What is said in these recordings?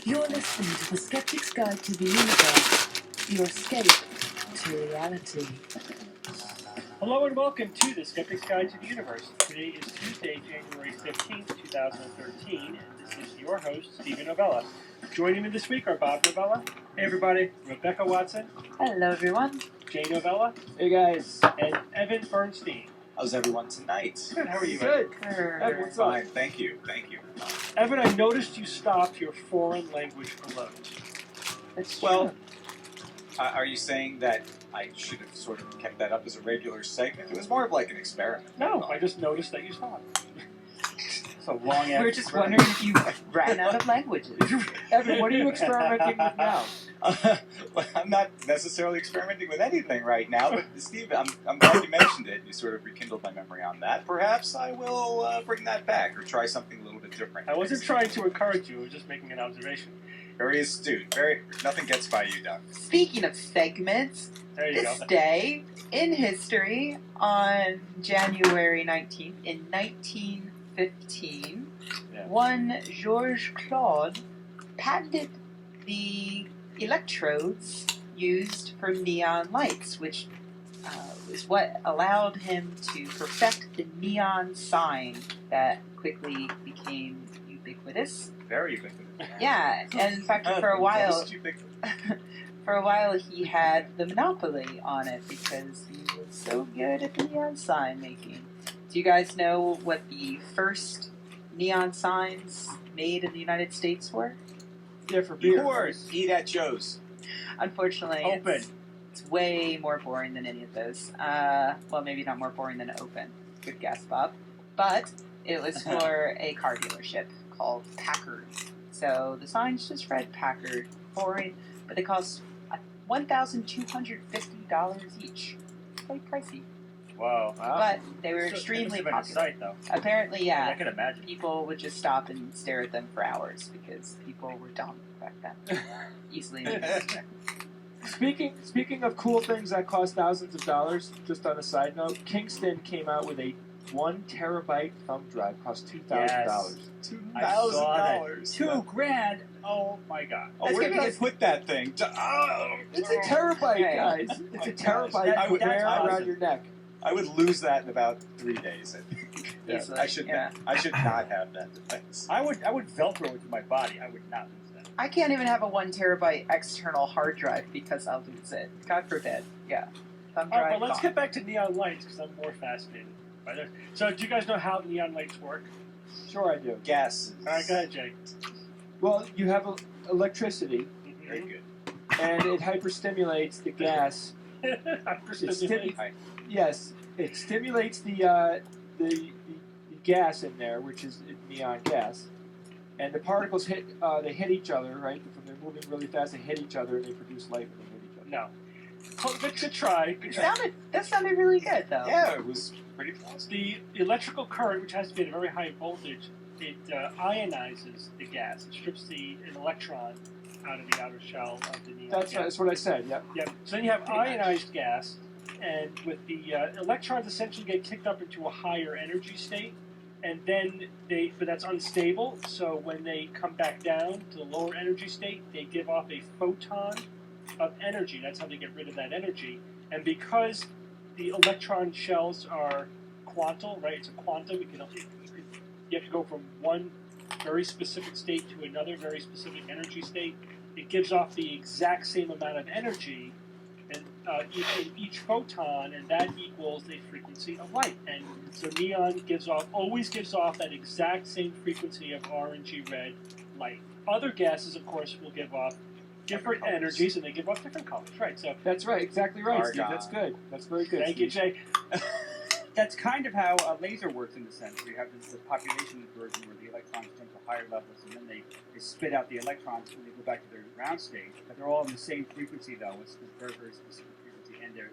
You're listening to the Skeptics Guide to the Universe, your escape to reality. Hello and welcome to the Skeptics Guide to the Universe. Today is Tuesday, January 15th, 2013, and this is your host, Stephen Novella. Joining me this week are Bob Novella. Hey everybody. Rebecca Watson. Hello, everyone. Jay Novella. Hey guys. And Evan Bernstein. How's everyone tonight? Good, how are you, Good. Evan? What's up? Fine, thank you. Evan, I noticed you stopped your foreign language alone. That's Well, true. Are you saying that I should have sort of kept that up as a regular segment? It was more of like an experiment. No, I just noticed that you stopped. It's a long We're just wondering if you ran out of languages. Evan, what are you experimenting with now? Well, I'm not necessarily experimenting with anything right now, but Steve, I'm glad you mentioned it. You sort of rekindled my memory on that. Perhaps I will bring that back or try something a little bit different. I wasn't trying to encourage you, I was just making an observation. Very astute. Nothing gets by you, Doc. Speaking of segments, There you this go. day in history, on January 19th, in 1915, one Georges Claude patented the electrodes used for neon lights, which is what allowed him to perfect the neon sign that quickly became ubiquitous. Very ubiquitous. Yeah, and in fact, for a while, he had the monopoly on it because he was so good at the neon sign making. Do you guys know what the first neon signs made in the United States were? Yeah, for beer. Yours. Eat at Joe's. Unfortunately, Open. It's way more boring than any of those. Well, maybe not more boring than Open. Good guess, Bob. But it was for a car dealership called Packard. So the signs just read Packard. Boring, but they cost $1,250 each. Quite pricey. Wow. But they were So, extremely it must have been a popular. sight, though. Apparently, yeah. I can imagine. People would just stop and stare at them for hours because people were dumb back then. Easily amused. Speaking of cool things that cost thousands of dollars, just on a side note, Kingston came out with a 1 terabyte thumb drive, cost $2,000. I saw that. $2,000. $2,000. Oh my God. Oh, That's where gonna did be I put that thing? It's a terabyte, Right. guys. It's a terabyte I you would- wear that's around awesome. your neck. I would lose that in about 3 days, I think. Easily, I should yeah. not have that device. I would Velcro it to my body. I would not lose that. I can't even have a 1 terabyte external hard drive because I'll lose it. God forbid. Yeah. Thumb All right, drive. but let's gone. get back to neon lights because I'm more fascinated by this. So, do you guys know how neon lights work? Sure I do. Gases. All right, go ahead, Jake. Well, you have electricity, Very good. and it hyperstimulates the gas. Yes, it stimulates the gas in there, which is neon gas, and the particles hit each other, right? When they're moving really fast, they hit each other and they produce light when they hit each other. No. Good try. Good try. That sounded really good, though. Yeah, it was pretty close. The electrical current, which has to be at a very high voltage, it ionizes the gas. It strips an electron out of the outer shell of the neon gas. That's what I said. Yep. Yep. So then you have ionized gas, and with the electrons essentially get kicked up into a higher energy state, and then but that's unstable. So when they come back down to the lower energy state, they give off a photon of energy. That's how they get rid of that energy. And because the electron shells are quantal, right? It's a quantum. You have to go from one very specific state to another very specific energy state. It gives off the exact same amount of energy in each photon, and that equals a frequency of light. And so neon always gives off that exact same frequency of orangey red light. Other gases, of course, will give off different energies, and they give off different colors. Right. So That's right. Exactly right, Steve. Argon. That's good. That's very good. thank you, Steve. Jay. That's kind of how a laser works in a sense. You have the population version where the electrons jump to higher levels, and then they spit out the electrons when they go back to their ground state. But they're all in the same frequency, though. It's a very, very specific frequency, and they're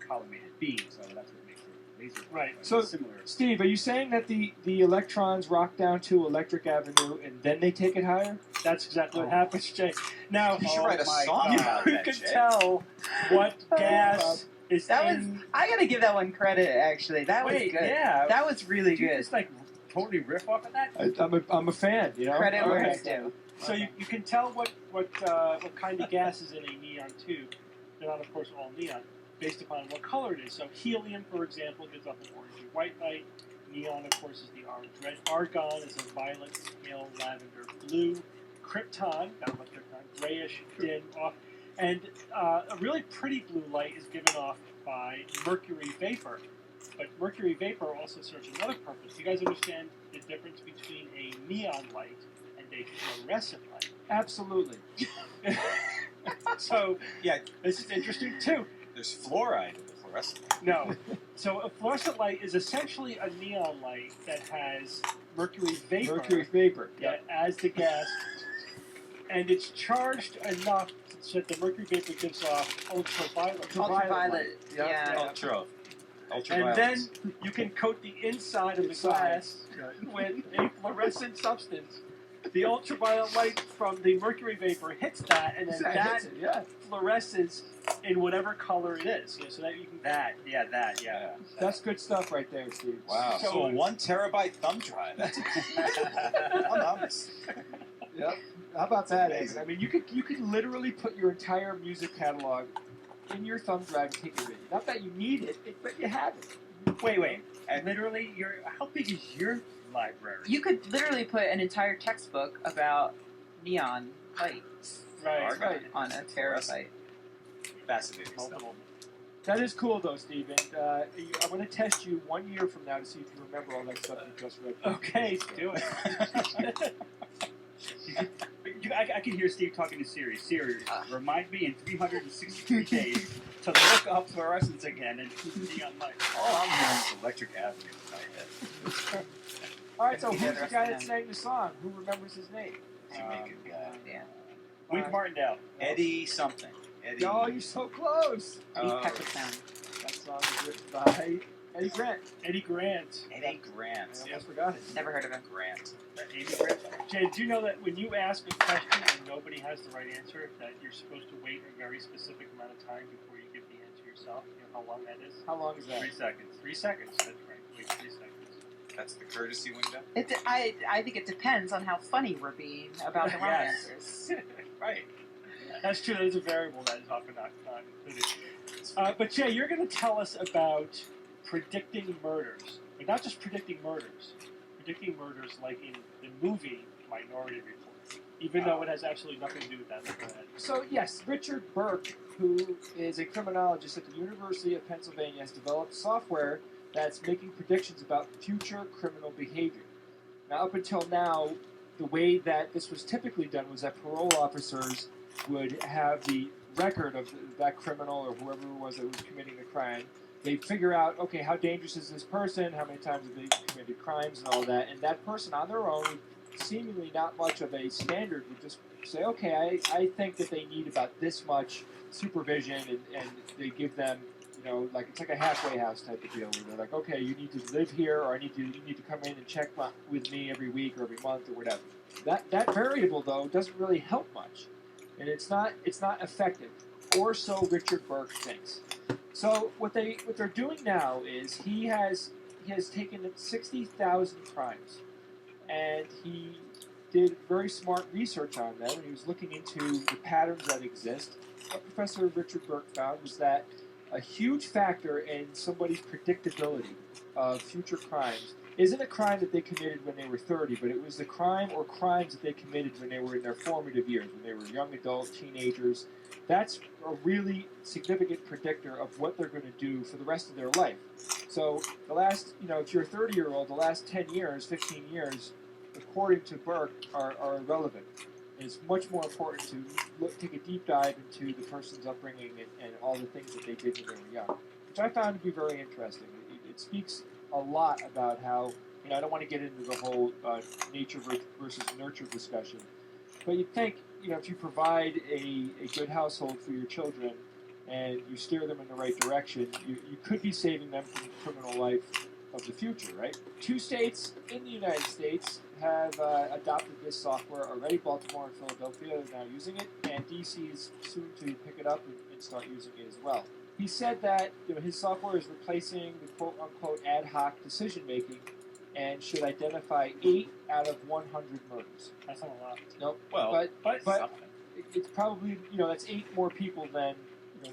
collimated beams, so that's what makes it laser work. Right. But So- it's similar. Steve, are you saying that the electrons rock down to Electric Avenue and then they take it higher? That's exactly what happens, Jay. Now, You should write a my song God. about you that, can Jay. tell what gas is That was. in. I gotta give that one credit. Actually, that was Wait, good. yeah. That was really You good. just like totally riff off of that? I'm a fan, you know. Credit where it's Okay. due. So you can tell what kind of gas is in a neon tube. They're not, of course, all neon, based upon what color it is. So helium, for example, gives off an orangey white light. Neon, of course, is the orange red. Argon is a violet, pale lavender blue. Krypton, gotta love krypton, grayish, dim off. And a really pretty blue light is given off by mercury vapor. But mercury vapor also serves another purpose. You guys understand the difference between a neon light and a fluorescent light? Absolutely. So, Yeah, this is interesting too. there's fluoride in the fluorescent. No. So, a fluorescent light is essentially a neon light that has mercury vapor, Mercury vapor. yeah, as the gas, and it's charged enough so that the mercury vapor gives off ultraviolet. Ultraviolet. Yep. Yeah. Ultraviolet. And then you can coat the inside of the glass with a fluorescent substance. The ultraviolet light from the mercury vapor hits that, and then that hits it, yeah. fluoresces in whatever color it is. So that you can. Yeah. That's good stuff right there, Steve. Wow. So- So a 1 terabyte thumb drive. That's anonymous. Yep. How about that, Evan? I mean, you could literally put your entire music catalog in your thumb drive and take it with you. Not that you need it, but you have it. Wait. And literally, how big is your library? You could literally put an entire textbook about neon lights Right. Right. on a terabyte. Fascinating stuff. Multiple. That is cool, though, Steve. And I'm going to test you 1 year from now to see if you remember all that stuff you just read. Okay, do it. I can hear Steve talking to Siri. Siri, remind me in 363 days to look up fluorescence again and neon lights. All I'm hearing is Electric Avenue in my head. All right, so Yeah, who's the that's guy the that sang the song? Who remembers his name? Jamaican guy. Yeah. Wink Martindale. Eddie something. Eddie. Oh, you're so close. Eddie Oh, Peppertown. That song is written by Eddie Grant. Eddie Grant. Eddie Grant. I Yeah, almost forgot it. Never heard of him. Grant. Amy Grant. Jay, did you know that when you ask a question and nobody has the right answer, that you're supposed to wait a very specific amount of time before you give the answer yourself? You know how long that is? How long is that? 3 seconds. 3 seconds. That's right. Wait 3 seconds. That's the courtesy window. I think it depends on how funny we're being about the wrong Yes. answers. Right. That's true. That is a variable that is often not included. But Jay, you're going to tell us about predicting murders. But not just predicting murders. Predicting murders like in the movie Minority Report. Even though it has absolutely nothing to do with that. Go ahead. So, yes, Richard Burke, who is a criminologist at the University of Pennsylvania, has developed software that's making predictions about future criminal behavior. Now, up until now, the way that this was typically done was that parole officers would have the record of that criminal or whoever it was that was committing the crime. They'd figure out, okay, how dangerous is this person, how many times have they committed crimes and all that, and that person on their own, seemingly not much of a standard, would just say, okay, I think that they need about this much supervision, and they give them, you know, like it's like a halfway house type of deal, where they're like, okay, you need to live here, or you need to come in and check with me every week or every month or whatever. That variable, though, doesn't really help much, and it's not effective, or so Richard Burke thinks. So what they're doing now is he has taken 60,000 crimes, and he did very smart research on them, and he was looking into the patterns that exist. What Professor Richard Burke found was that a huge factor in somebody's predictability of future crimes isn't a crime that they committed when they were 30, but it was the crime or crimes that they committed when they were in their formative years, when they were young adults, teenagers. That's a really significant predictor of what they're going to do for the rest of their life. So the last, if you're a 30-year-old, the last 10 years, 15 years, according to Burke, are irrelevant. It's much more important to take a deep dive into the person's upbringing and all the things that they did when they were young, which I found to be very interesting. It speaks a lot about how, I don't want to get into the whole nature versus nurture discussion, but you'd think, if you provide a good household for your children and you steer them in the right direction, you could be saving them from the criminal life of the future, right? 2 states in the United States have adopted this software already. Baltimore and Philadelphia are now using it, and DC is soon to pick it up and start using it as well. He said that his software is replacing the quote-unquote ad hoc decision-making and should identify 8 out of 100 murders. That's not a lot. Nope. Well, But something. it's probably, that's 8 more people than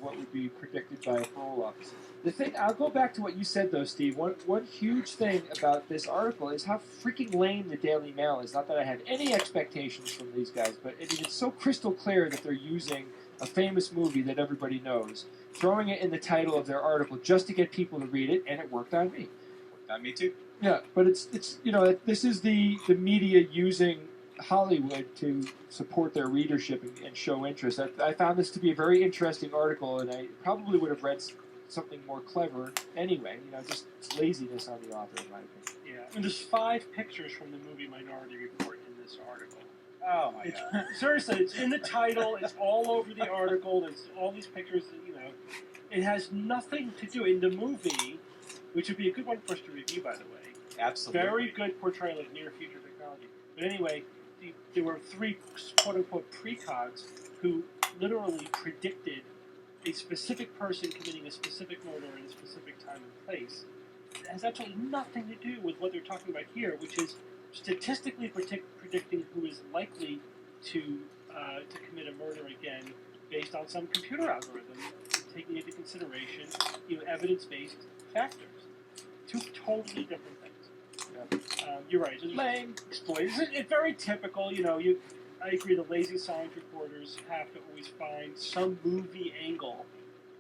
what would be predicted by a parole officer. The thing, I'll go back to what you said though, Steve. One huge thing about this article is how freaking lame the Daily Mail is. Not that I had any expectations from these guys, but it's so crystal clear that they're using a famous movie that everybody knows, throwing it in the title of their article just to get people to read it, and it worked on me. Worked on me too. Yeah, but it's this is the media using Hollywood to support their readership and show interest. I found this to be a very interesting article, and I probably would have read something more clever anyway. Just laziness on the author, in my opinion. Yeah, and there's 5 pictures from the movie Minority Report in this article. Oh my god. Seriously, it's in the title. It's all over the article. There's all these pictures. It has nothing to do in the movie, which would be a good one for us to review, by the way. Absolutely. Very good portrayal of near future technology. But anyway, there were 3 quote unquote precogs who literally predicted a specific person committing a specific murder in a specific time and place. It has absolutely nothing to do with what they're talking about here, which is statistically predicting who is likely to commit a murder again based on some computer algorithm, taking into consideration evidence-based factors. 2 totally different things. You're right. Lame. Exploit. It's very typical. I agree. The lazy science reporters have to always find some movie angle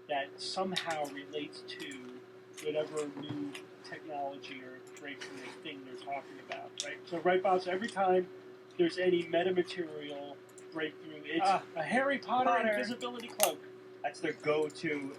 that somehow relates to whatever new technology or breakthrough thing they're talking about, right? So, right, Bob, so every time there's any metamaterial breakthrough, it's a Harry Potter invisibility cloak. That's their go-to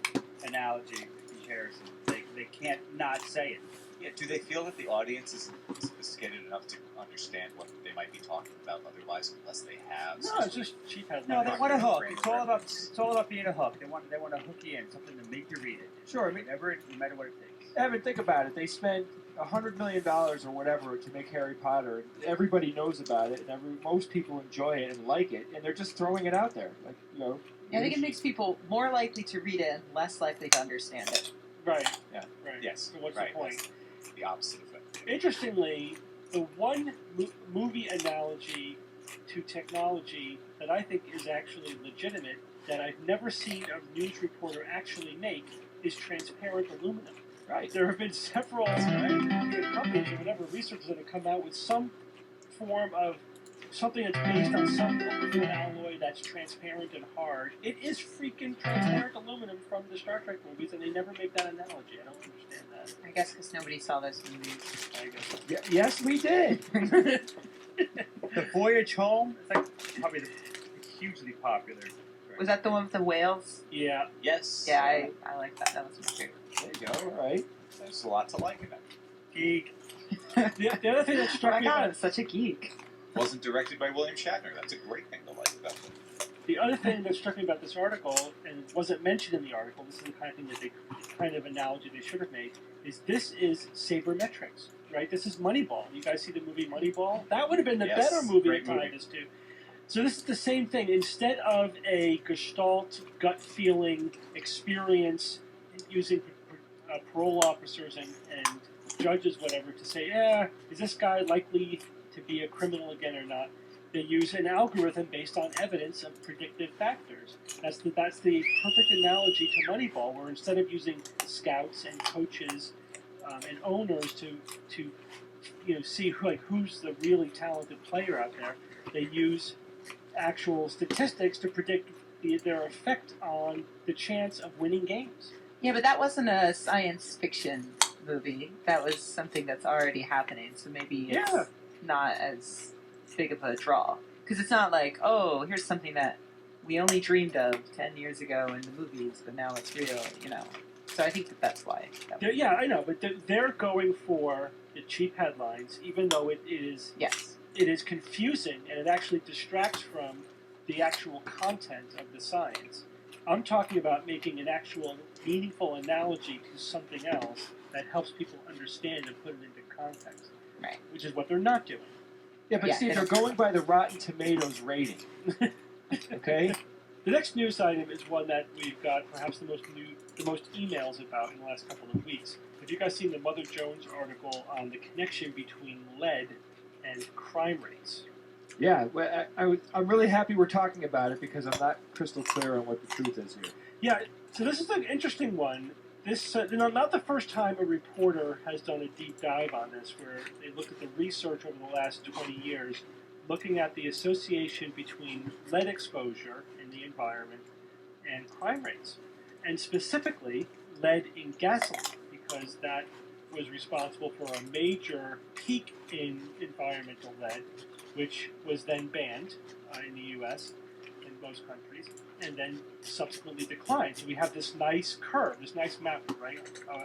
analogy comparison. They can't not say it. Yeah, do they feel that the audience is sophisticated enough to understand what they might be talking about otherwise, unless they have? No, it's just cheap headlines. No, they want a hook. It's all about being a hook. They want to hook you in, something to make you read it. Sure. No matter what it takes. Evan, think about it. They spent $100 million or whatever to make Harry Potter. Everybody knows about it, and most people enjoy it and like it, and they're just throwing it out there. I think it makes people more likely to read it and less likely to understand it. Right. Yeah. Right. Yes. So what's right. the point? That's the opposite effect. Interestingly, the one movie analogy to technology that I think is actually legitimate, that I've never seen a news reporter actually make, is transparent aluminum. Right. There have been several companies or whatever researchers that have come out with some form of something that's based on some aluminum alloy that's transparent and hard. It is freaking transparent aluminum from the Star Trek movies, and they never make that analogy. I don't understand that. I guess because nobody saw those movies. I guess. Yes, we did. The Voyage Home, it's like probably the hugely popular. Was that the one with the whales? Yeah. Yes. Yeah, I like that. That was my favorite. There you go. All right. There's a lot to like in it. Geek. The other thing that Oh struck my me god, about I'm such a geek. Wasn't directed by William Shatner. That's a great thing to like about it. the other thing that struck me about this article, and wasn't mentioned in the article, this is the kind of thing that they kind of analogy they should have made, is this is sabermetrics, right? This is Moneyball. You guys see the movie Moneyball? That would have been the Yes, better movie to great tie movie. this to. So this is the same thing. Instead of a gestalt, gut feeling experience using parole officers and judges, whatever, to say, is this guy likely to be a criminal again or not? They use an algorithm based on evidence of predictive factors. That's the perfect analogy to Moneyball, where instead of using scouts and coaches and owners to see who's the really talented player out there, they use actual statistics to predict their effect on the chance of winning games. Yeah, but that wasn't a science fiction movie. That was something that's already happening, so maybe it's not as big of a draw. Because it's not like, oh, here's something that we only dreamed of 10 years ago in the movies, but now it's real, So I think that's why. Yeah, I know, but they're going for the cheap headlines, even though it is Yes. it is confusing and it actually distracts from the actual content of the science. I'm talking about making an actual meaningful analogy to something else that helps people understand and put it into context. Right. Which is what they're not doing. Yeah, but Yeah, Steve, they they're don't- going by the Rotten Tomatoes rating. Okay? The next news item is one that we've got perhaps the most emails about in the last couple of weeks. Have you guys seen the Mother Jones article on the connection between lead and crime rates? Yeah, well, I'm really happy we're talking about it because I'm not crystal clear on what the truth is here. Yeah, so this is an interesting one. This not the first time a reporter has done a deep dive on this, where they looked at the research over the last 20 years, looking at the association between lead exposure in the environment and crime rates, and specifically lead in gasoline, because that was responsible for a major peak in environmental lead, which was then banned in the U.S. and most countries, and then subsequently declined. So we have this nice curve, this nice map, right,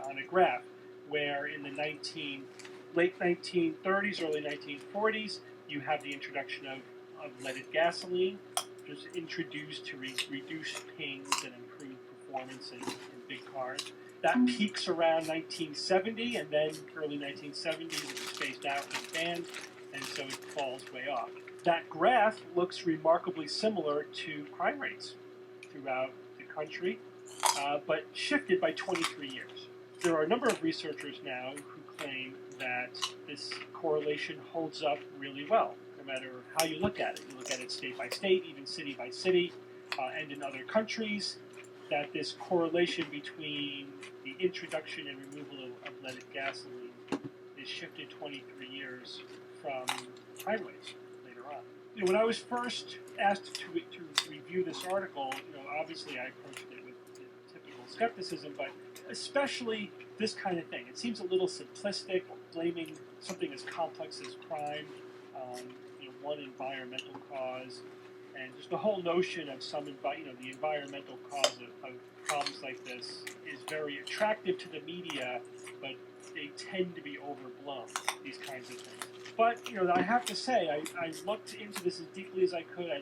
on a graph, where in the late 1930s, early 1940s, you have the introduction of leaded gasoline, which was introduced to reduce pings and improve performance in big cars. That peaks around 1970, and then early 1970s it was phased out and banned, and so it falls way off. That graph looks remarkably similar to crime rates throughout the country, but shifted by 23 years. There are a number of researchers now who claim that this correlation holds up really well, no matter how you look at it. You look at it state by state, even city by city, and in other countries, that this correlation between the introduction and removal of leaded gasoline is shifted 23 years from crime rates later on. When I was first asked to review this article, obviously I approached it with typical skepticism, but especially this kind of thing. It seems a little simplistic, blaming something as complex as crime on one environmental cause, and just the whole notion of the environmental cause of problems like this is very attractive to the media, but they tend to be overblown, these kinds of things. But, I have to say, I looked into this as deeply as I could. I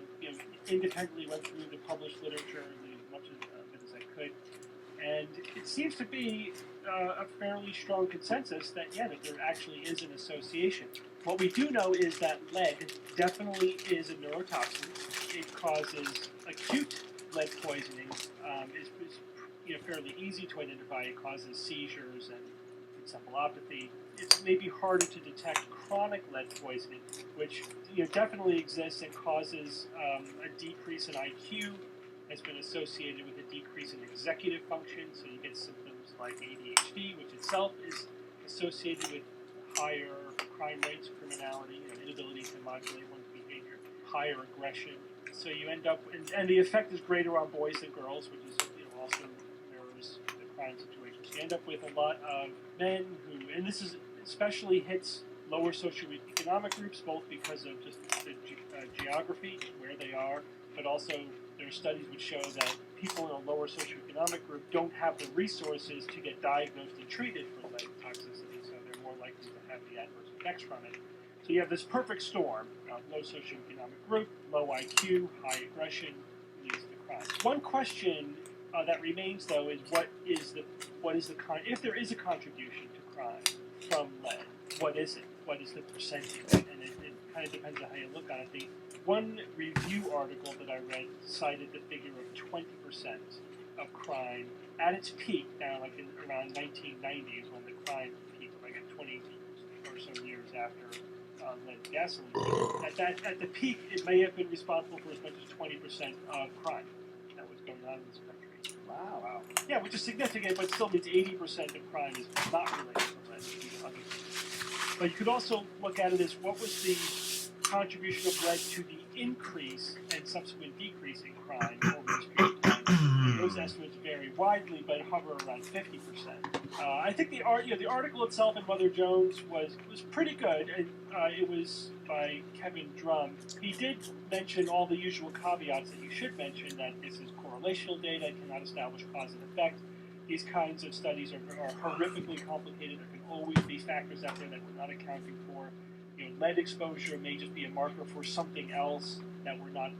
independently went through the published literature as much of it as I could. And it seems to be a fairly strong consensus that there actually is an association. What we do know is that lead definitely is a neurotoxin. It causes acute lead poisoning. Is fairly easy to identify. It causes seizures and encephalopathy. It's maybe harder to detect chronic lead poisoning, which definitely exists and causes a decrease in IQ. Has been associated with a decrease in executive function, so you get symptoms like ADHD, which itself is associated with higher crime rates, criminality, inability to modulate one's behavior, higher aggression. So you end up, and the effect is greater on boys than girls, which is also mirrors the crime situation. So you end up with a lot of men who, and this is especially hits lower socioeconomic groups, both because of just the geography, where they are, but also there are studies which show that people in a lower socioeconomic group don't have the resources to get diagnosed and treated for lead toxicity, so they're more likely to have the adverse effects from it. So you have this perfect storm: low socioeconomic group, low IQ, high aggression, leads to crime. One question that remains, though, is if there is a contribution to crime from lead, what is it? What is the percentage? And it kind of depends on how you look on it. The one review article that I read cited the figure of 20% of crime at its peak, down around 1990s, when the crime peaked, 20 or so years after lead gasoline. At the peak, it may have been responsible for as much as 20% of crime that was going on in this country. Wow. Yeah, which is significant, but still means 80% of crime is not related to lead. But you could also look at it as what was the contribution of lead to the increase and subsequent decrease in crime over this period of time. Those estimates vary widely, but hover around 50%. I think the article itself in Mother Jones was pretty good. It was by Kevin Drum. He did mention all the usual caveats that you should mention, that this is correlational data, cannot establish cause and effect. These kinds of studies are horrifically complicated. There can always be factors out there that we're not accounting for. Lead exposure may just be a marker for something else that we're not